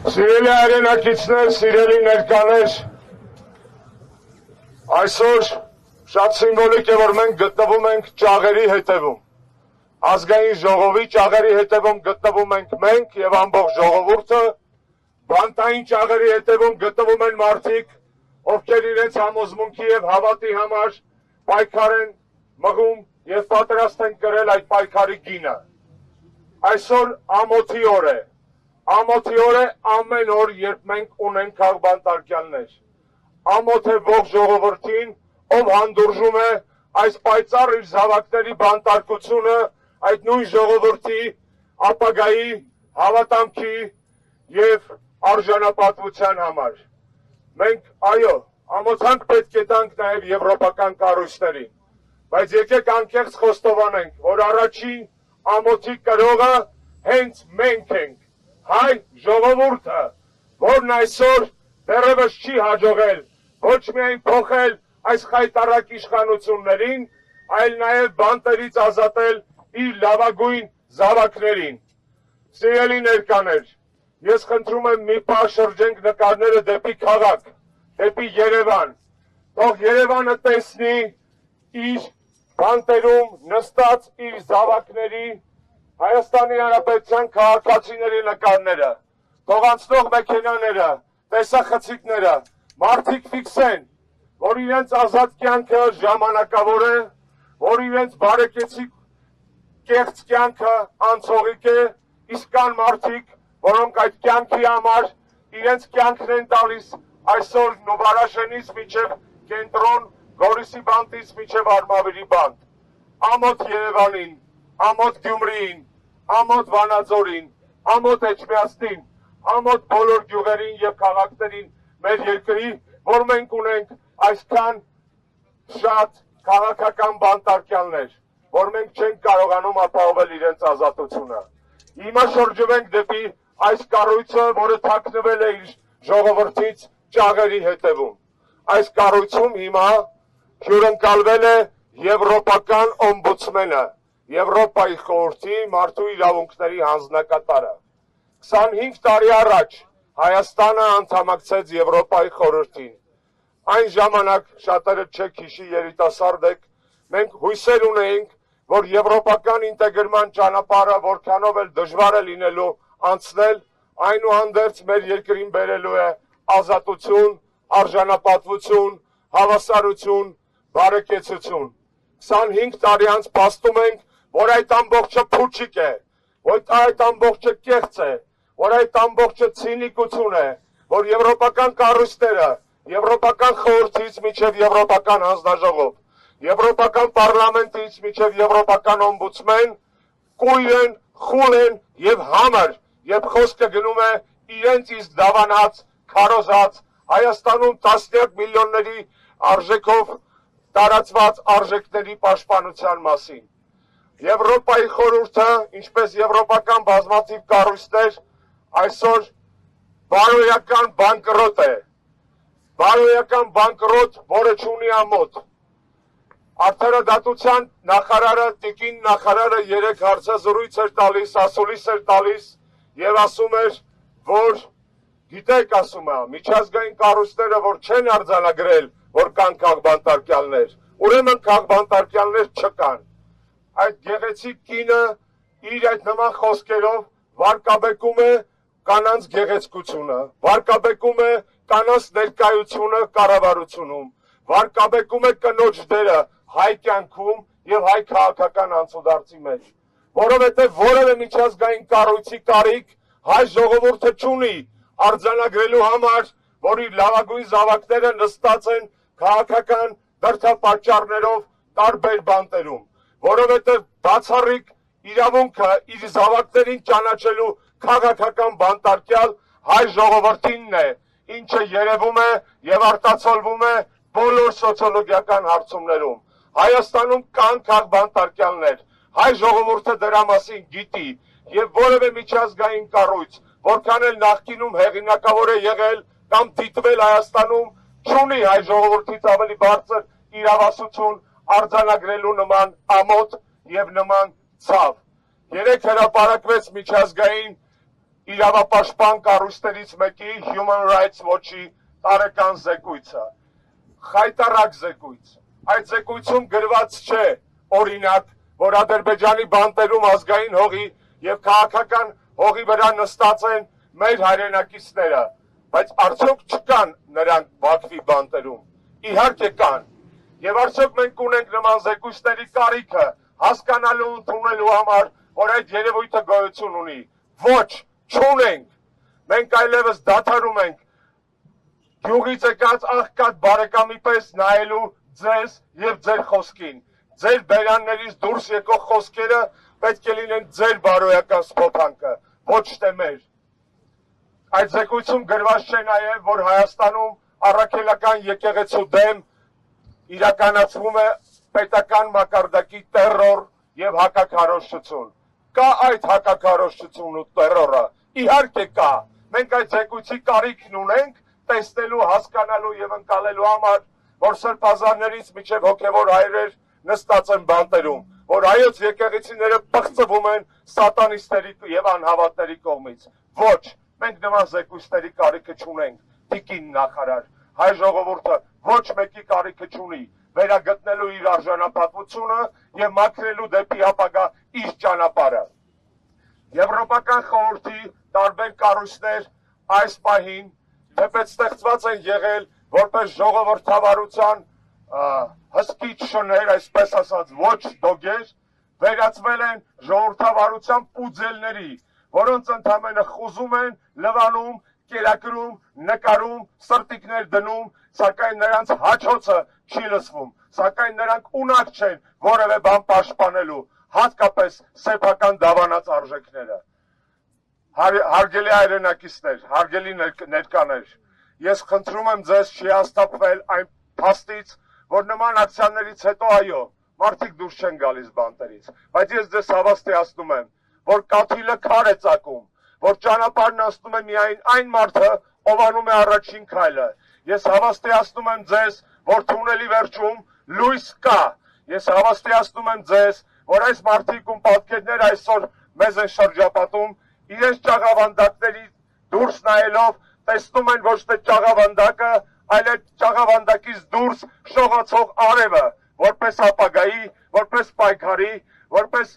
Սիրելի հայրենակիցներ, սիրելի ներկաներ, այսօր շատ սիմվոլիկ է, որ մենք գտնվում ենք ճաղերի հետևում։ Ազգային ժողովի ճաղերի հետևում գտնվում ենք մենք և ամբողջ ժողովուրդը, բանտային ճաղերի հետևում գտնվում են մարդիկ, ովքեր իրենց համոզմունքի և հավատի համար պայքար են մղում և պատրաստ են կրել այդ պայքարի գինը։ Այսօր ամոթի օր է։ Ամոթի օր է ամեն օր, երբ մենք ունենք քաղբանտարկյալներ։ Ամոթ է ողջ ժողովրդին, ով հանդուրժում է այս պայծառ իր զավակների բանտարկությունը այդ նույն ժողովրդի ապագայի, հավատամքի և արժանապատվության համար։ Մենք, այո, ամոթանք պետք է տանք նաև եվրոպական կառույցներին, բայց եկեք անկեղծ խոստովանենք, որ առաջին ամոթի կրողը հենց մենք ենք, հայ ժողովուրդը, որն այսօր դեռևս չի հաջողել ոչ միայն փոխել այս խայտառակ իշխանություններին, այլ նաև բանտերից ազատել իր լավագույն զավակներին։ Սիրելի ներկաներ, ես խնդրում եմ մի պահ շրջենք նկարները դեպի քաղաք, դեպի Երևան, թող Երևանը տեսնի իր բանտերում նստած իր զավակների, Հայաստանի Հանրապետության քաղաքացիների նկարները, թող անցնող մեքենաները, տեսախցիկները, մարդիկ ֆիքսեն, որ իրենց ազատ կյանքը ժամանակավոր է, որ իրենց բարեկեցիկ կեղծ կյանքը անցողիկ է, իսկ կան մարդիկ, որոնք այդ կյանքի համար իրենց կյանքն են տալիս այսօր Նուբարաշենից մինչև կենտրոն, Գորիսի բանտից մինչև Արմավիրի բանտ, ամոթ Երևանին, ամոթ Գյումրիին, ամոթ Վանաձորին, ամոթ Էջմիածնին, ամոթ բոլոր գյուղերին և քաղաքներին մեր երկրի, որ մենք ունենք այսքան շատ քաղաքական բանտարկյալներ, որ մենք չենք կարողանում ապահովել իրենց ազատությունը։ Հիմա շրջվենք դեպի այս կառույցը, որը թաքնվել է իր ժողովրդից ճաղերի հետևում։ Այս կառույցում հիմա հյուրընկալվել է եվրոպական օմբուդսմենը, Եվրոպայի խորհրդի մարդու իրավունքների հանձնակատարը։ 25 տարի առաջ Հայաստանը անդամակցեց Եվրոպայի խորհրդին։ Այն ժամանակ շատերը չեք հիշի, երիտասարդ եք, մենք հույսեր ունեինք, որ եվրոպական ինտեգրման ճանապարհը որքանով էլ դժվար է լինելու անցնել, այնուհանդերձ մեր երկրին բերելու է ազատություն, արժանապատվություն, հավասարություն, բարեկեցություն։ 25 տարի անց փաստում ենք, որ այդ ամբողջը փուչիկ է, որ այդ ամբողջը կեղծ է, որ այդ ամբողջը ցինիկություն է, որ եվրոպական կառույցները, եվրոպական խորհրդից մինչև եվրոպական հանձնաժողով, եվրոպական պարլամենտից մինչև եվրոպական օմբուդսմեն կույր են, խուլ են և համր, երբ խոսքը գնում է իրենց իսկ դավանած, քարոզած, Հայաստանում տասնյակ միլիոնների արժեքով տարածված արժեքների պաշտպանության մասին։ Եվրոպայի խորհուրդը, ինչպես եվրոպական բազմաթիվ կառույցներ, այսօր բարոյական բանկրոտ է։ Բարոյական բանկրոտ, որը չունի ամոթ։ Արդարադատության նախարարը, տիկին նախարարը երեկ հարցազրույց էր տալիս, ասուլիս էր տալիս և ասում էր, որ գիտեք, ասում է, միջազգային կառույցները, որ չեն արձանագրել, որ կան քաղբանտարկյալներ, ուրեմն քաղբանտարկյալներ չկան։ Այդ գեղեցիկ կինը իր այդ նման խոսքերով վարկաբեկում է կանանց գեղեցկությունը, վարկաբեկում է կանանց ներկայությունը կառավարությունում, վարկաբեկում է կնոջ դերը հայ կյանքում և հայ քաղաքական անցուդարձի մեջ, որովհետև որևէ միջազգային կառույցի կարիք հայ ժողովուրդը չունի արձանագրելու համար, որ իր լավագույն զավակները նստած են քաղաքական դրդապատճառներով տարբեր բանտերում, որովհետև բացառիկ իրավունքը իր զավակներին ճանաչելու քաղաքական բանտարկյալ հայ ժողովրդինն է, ինչը երևում է և արտացոլվում է բոլոր սոցիոլոգիական հարցումներում։ Հայաստանում կան քաղբանտարկյալներ, հայ ժողովուրդը դրա մասին գիտի և որևէ միջազգային կառույց, որքան էլ նախկինում հեղինակավոր է եղել կամ դիտվել Հայաստանում, չունի հայ ժողովրդից ավելի բարձր իրավասություն արձանագրելու նման ամոթ և նման ցավ։ Երեկ հրապարակվեց միջազգային իրավապաշտպան կառույցներից մեկի Human Rights Watch-ի տարեկան զեկույցը։ Խայտառակ զեկույց։ Այդ զեկույցում գրված չէ, օրինակ, որ Ադրբեջանի բանտերում ազգային հողի եւ քաղաքական հողի վրա նստած են մեր հայրենակիցները, բայց արդյոք չկան նրանք Բաքվի բանտերում։ Իհարկե կան։ Եվ արդյոք մենք ունենք նման զեկույցների կարիքը հասկանալու ու ընդունելու համար, որ այդ երևույթը գոյություն ունի։ Ոչ, չունենք։ Մենք այլևս դադարում ենք գյուղից եկած աղքատ բարեկամի պես նայելու ձեզ եւ ձեր խոսքին։ Ձեր բերաններից դուրս եկող խոսքերը պետք է լինեն ձեր բարոյական սփոփանքը, ոչ թե մեր։ Այդ զեկույցում գրված չէ նաեւ, որ Հայաստանում առաքելական եկեղեցու դեմ իրականացվում է պետական մակարդակի տերոր եւ հակաքարոզչություն։ Կա այդ հակաքարոզչությունն ու տերորը։ Իհարկե կա։ Մենք այդ զեկույցի կարիքն ունենք տեսնելու, հասկանալու եւ ընկալելու համար, որ սրբազաններից միջև հոգեվոր հայրեր նստած են բանտերում, որ այոց եկեղեցիները պղծվում են սատանիստերի եւ անհավատների կողմից։ Ոչ, մենք նման զեկույցների կարիքը չունենք, տիկին նախարար։ Հայ ժողովուրդը ոչ մեկի կարիքը չունի վերագտնելու իր արժանապատվությունը եւ մաքրելու դեպի ապագա իր ճանապարհը։ Եվրոպական խորհրդի տարբեր կառույցներ այս պահին թեպետ ստեղծված են եղել որպես ժողովրդավարության հսկիչ շներ, այսպես ասած ոչ դոգեր, վերածվել են ժողովրդավարության պուձելների, որոնց ընդամենը խուզում են, լվանում, կերակրում, նկարում, սրտիկներ դնում, սակայն նրանց հաչոցը չի լսվում, սակայն նրանք ունակ չեն որևէ բան պաշտպանելու, հատկապես սեփական դավանած արժեքները։ Հարգելի հայրենակիցներ, հարգելի ներկաներ, ես խնդրում եմ ձեզ չհիասթափվել այն փաստից, որ նման ակցիաներից հետո այո, մարդիկ դուրս չեն գալիս բանտերից, բայց ես ձեզ հավաստիացնում եմ, որ կաթիլը քար է ծակում, որ ճանապարհն անցնում է միայն այն մարդը, ով անում է առաջին քայլը։ Ես հավաստիացնում եմ ձեզ, որ թունելի վերջում լույս կա։ Ես հավաստիացնում եմ ձեզ, որ այս մարդիկ ու պատկերներ այսօր մեզ են շրջապատում, իրենց ճաղավանդակների դուրս նայելով տեսնում են ոչ թե ճաղավանդակը, այլ այդ ճաղավանդակից դուրս շողացող արևը, որպես ապագայի, որպես պայքարի, որպես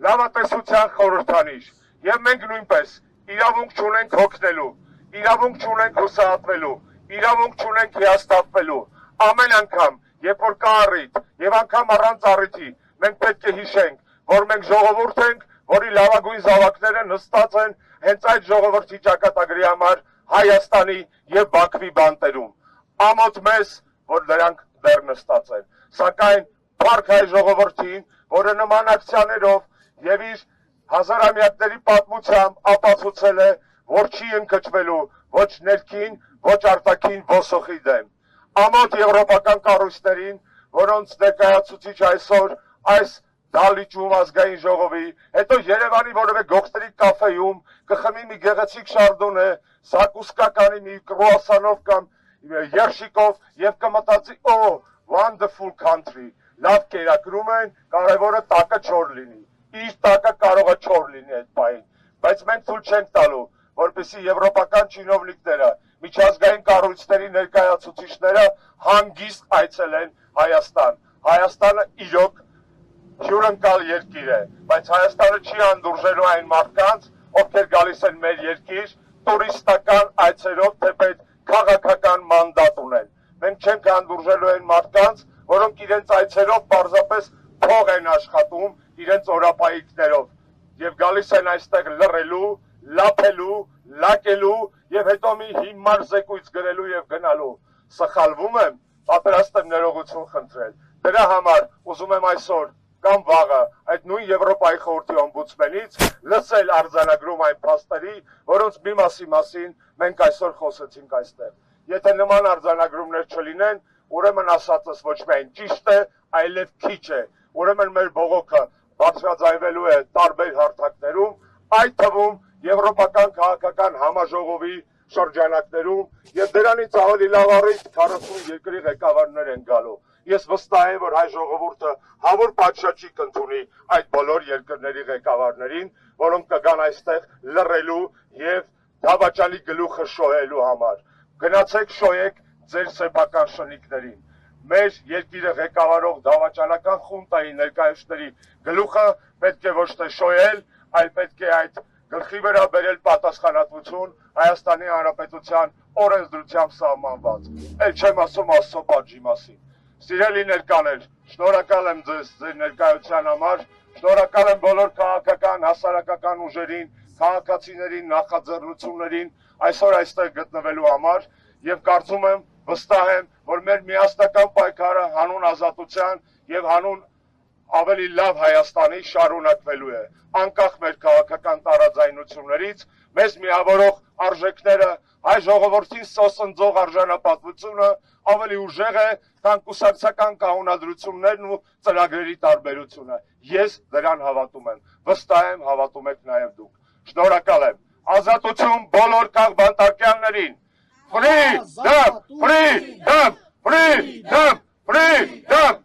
լավատեսության խորհրդանիշ։ Եվ մենք նույնպես իրավունք չունենք հոգնելու, իրավունք չունենք հուսահատվելու, իրավունք չունենք հիասթափվելու։ Ամեն անգամ, երբ որ կա առիթ, եւ անգամ առանց առիթի, մենք պետք է հիշենք, որ մենք ժողովուրդ ենք, որի լավագույն զավակները նստած են հենց այդ ժողովրդի ճակատագրի համար Հայաստանի եւ Բաքվի բանտերում։ Ամոթ մեզ, որ նրանք դեռ նստած են։ Սակայն փառք հայ ժողովրդին, որը նման ակցիաներով եւ իր հազարամյակների պատմությամբ ապացուցել է, որ չի ընկճվելու ոչ ներքին, ոչ արտաքին ոսոխի դեմ։ Ամոթ եվրոպական կառույցներին, որոնց ներկայացուցիչ այսօր այս դալիճում ազգային ժողովի, հետո Երևանի որևէ գողտրիկ կաֆեում կխմի մի գեղեցիկ շարդոնե, սակուսկականի մի կրուասանով կամ երշիկով եւ կմտածի, «Oh, wonderful country»։ Լավ կերակրում են, կարևորը տակը չոր լինի։ Իր տակը կարող է չոր լինի այդ պահին, բայց մենք թույլ չենք տալու, որպեսզի եվրոպական չինովնիկները, միջազգային կառույցների ներկայացուցիչները հանգիստ այցելեն Հայաստան։ Հայաստանը իրոք հյուրընկալ երկիր է, բայց Հայաստանը չի հանդուրժելու այն մարդկանց, ովքեր գալիս են մեր երկիր, տուրիստական այցերով թեպետ քաղաքական մանդատ ունեն։ Մենք չենք հանդուրժելու այն մարդկանց, որոնք իրենց այցերով պարզապես փող են աշխատում իրենց օրապայիկներով եւ գալիս են այստեղ լռելու, լափելու, լակելու եւ հետո մի հիմար զեկույց գրելու եւ գնալու։ Սխալվում եմ, պատրաստ եմ ներողություն խնդրել։ Դրա համար ուզում եմ այսօր կամ վաղը այդ նույն Եվրոպայի խորհրդի օմբուդսմենից լսել արձանագրում այն փաստերի, որոնց մի մասին մենք այսօր խոսեցինք այստեղ։ Եթե նման արձանագրումներ չլինեն, ուրեմն ասածս ոչ միայն ճիշտ է, այլև քիչ է։ Ուրեմն մեր բողոքը բարձրաձայնվելու է տարբեր հարթակներում, այդ թվում Եվրոպական քաղաքական համաժողովի շրջանակներում եւ դրանից ավելի լավ առիթ 40 երկրի ղեկավարներ են գալու։ ես վստահ եմ, որ հայ ժողովուրդը հավուր պատշաճի կընդունի այդ բոլոր երկրների ղեկավարներին, որոնք կգան այստեղ լռելու եւ դավաճանի գլուխը շոյելու համար։ Գնացեք շոյեք ձեր սեփական շնիկներին։ Մեր երկիրը ղեկավարող դավաճանական խունտայի ներկայացների գլուխը պետք է ոչ թե շոյել, այլ պետք է այդ գլխի վրա բերել պատասխանատվություն Հայաստանի Հանրապետության օրենսդրությամբ սահմանված։ Էլ չեմ ասում Աստծո պատժի մասին։ Սիրելի ներկաներ, շնորհակալ եմ ձեզ ձեր ներկայության համար, շնորհակալ եմ բոլոր քաղաքական, հասարակական ուժերին, քաղաքացիներին, նախաձեռնություններին այսօր այստեղ գտնվելու համար եւ կարծում եմ, վստահ եմ, որ մեր միասնական պայքարը հանուն ազատության եւ հանուն ավելի լավ Հայաստանի շարունակվելու է, անկախ մեր քաղաքական տարաձայնություններից, մեզ միավորող արժեքները, հայ ժողովրդին սոսնձող արժանապատվությունը ավելի ուժեղ է, քան կուսակցական կանոնադրություններն ու ծրագրերի տարբերությունը։ Ես դրան հավատում եմ, վստահ եմ, հավատում եք նաեւ դուք։ Շնորհակալ եմ։ Ազատություն բոլոր քաղբանտարկյաններին։ Freedom! Freedom! Freedom! Freedom!